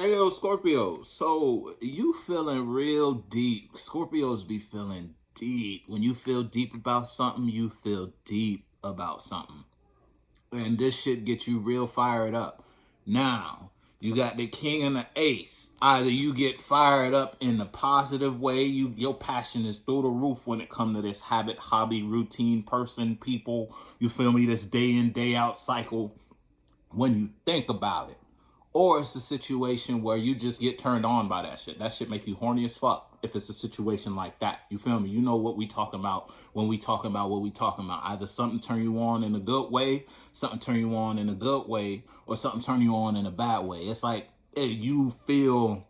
Hey yo, Scorpio. So you feeling real deep. Scorpios be feeling deep. When you feel deep about something, you feel deep about something. And this shit gets you real fired up. Now, you got the king and the ace. Either you get fired up in the positive way, your passion is through the roof when it comes to this habit, hobby, routine, person, people. You feel me? This day in, day out cycle when you think about it. Or it's a situation where you just get turned on by that shit. That shit make you horny as fuck if it's a situation like that. You feel me? You know what we talking about when we talking about what we talking about. Either something turn you on in a good way, something turn you on in a good way, or something turn you on in a bad way. It's like you feel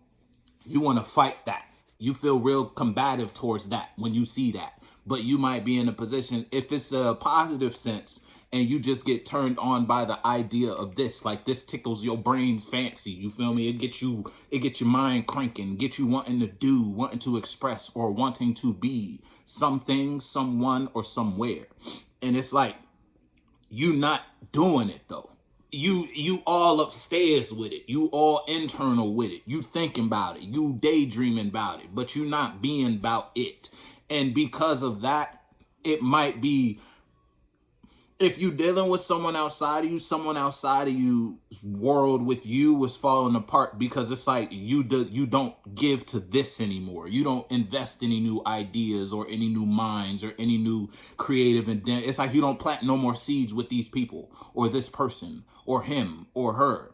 you want to fight that. You feel real combative towards that when you see that. But you might be in a position, if it's a positive sense, and you just get turned on by the idea of this, like this tickles your brain fancy. You feel me? It gets your mind cranking, get you wanting to do, wanting to express, or wanting to be something, someone, or somewhere. And it's like you not doing it though. You all upstairs with it. You all internal with it. You thinking about it. You daydreaming about it, but you not being about it. And because of that, it might be, if you dealing with someone outside of you world with you was falling apart, because it's like you don't give to this anymore. You don't invest any new ideas or any new minds or any new creative intent. It's like you don't plant no more seeds with these people or this person or him or her.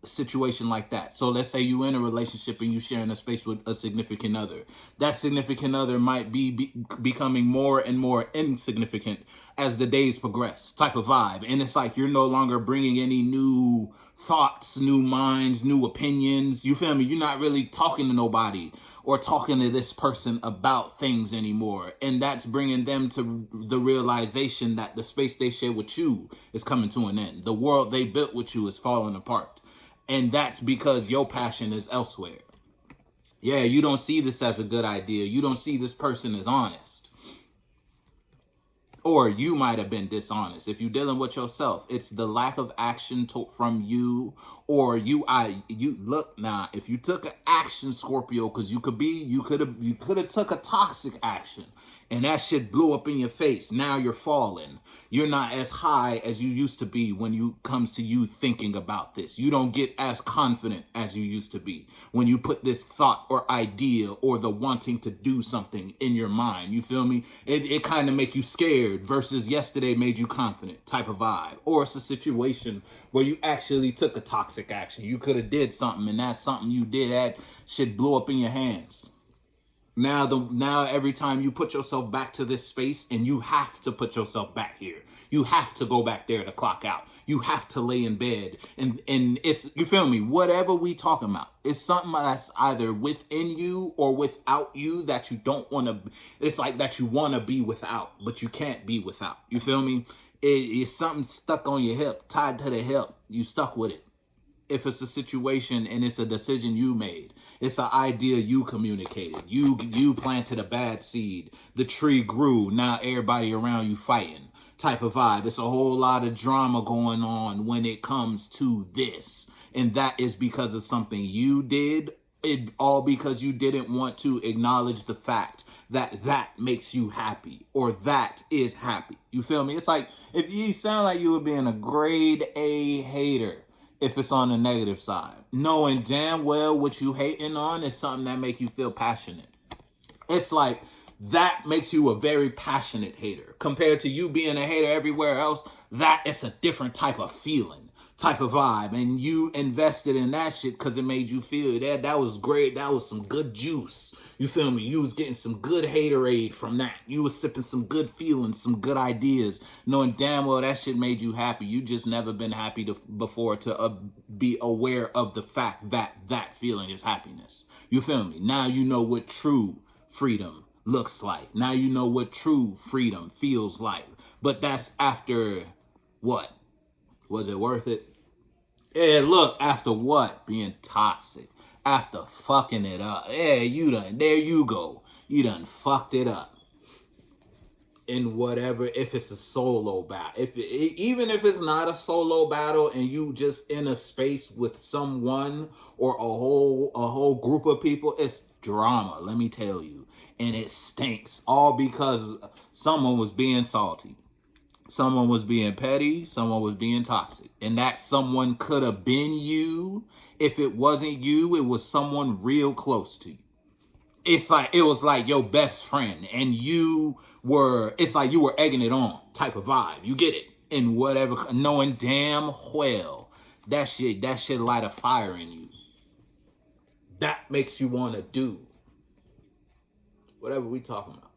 Situation like that. So let's say you in a relationship and you sharing a space with a significant other. That significant other might be becoming more and more insignificant as the days progress, type of vibe. And it's like you're no longer bringing any new thoughts, new minds, new opinions. You feel me? You're not really talking to nobody or talking to this person about things anymore. And that's bringing them to the realization that the space they share with you is coming to an end. The world they built with you is falling apart. And that's because your passion is elsewhere. Yeah, you don't see this as a good idea. You don't see this person as honest. Or you might have been dishonest. If you're dealing with yourself, it's the lack of action from you, or you look now. If you took an action, Scorpio, because you could have took a toxic action, and that shit blew up in your face. Now you're falling. You're not as high as you used to be when you comes to you thinking about this. You don't get as confident as you used to be when you put this thought or idea or the wanting to do something in your mind. You feel me? It kind of make you scared versus yesterday made you confident type of vibe. Or it's a situation where you actually took a toxic action. You could have did something, and that something you did that shit blew up in your hands. Now every time you put yourself back to this space, and you have to put yourself back here. You have to go back there to clock out. You have to lay in bed. And it's, you feel me? Whatever we talking about, it's something that's either within you or without you that you don't want to, it's like that you want to be without, but you can't be without. You feel me? It's something stuck on your hip, tied to the hip. You stuck with it. If it's a situation and it's a decision you made, it's an idea you communicated, you planted a bad seed, the tree grew, now everybody around you fighting type of vibe. It's a whole lot of drama going on when it comes to this, and that is because of something you did. It all because you didn't want to acknowledge the fact that that makes you happy, or that is happy. You feel me? It's like if you sound like you were being a grade A hater if it's on the negative side, knowing damn well what you hating on is something that make you feel passionate. It's like that makes you a very passionate hater compared to you being a hater everywhere else. That is a different type of feeling, type of vibe, and you invested in that shit because it made you feel that was great. That was some good juice. You feel me? You was getting some good haterade from that. You was sipping some good feelings, some good ideas, knowing damn well that shit made you happy. You just never been happy before to be aware of the fact that that feeling is happiness. You feel me? Now you know what true freedom looks like. Now you know what true freedom feels like. But that's after what? Was it worth it? Yeah, look, after what? Being toxic. After fucking it up. Yeah, there you go. You done fucked it up. in whatever, if it's a solo battle, even if it's not a solo battle and you just in a space with someone or a whole group of people, it's drama, let me tell you. And it stinks, all because someone was being salty, someone was being petty, someone was being toxic, and that someone could have been you. If it wasn't you, it was someone real close to you. It was like your best friend, and it's like you were egging it on type of vibe. You get it? And whatever, knowing damn well that shit light a fire in you. That makes you want to do whatever we talking about.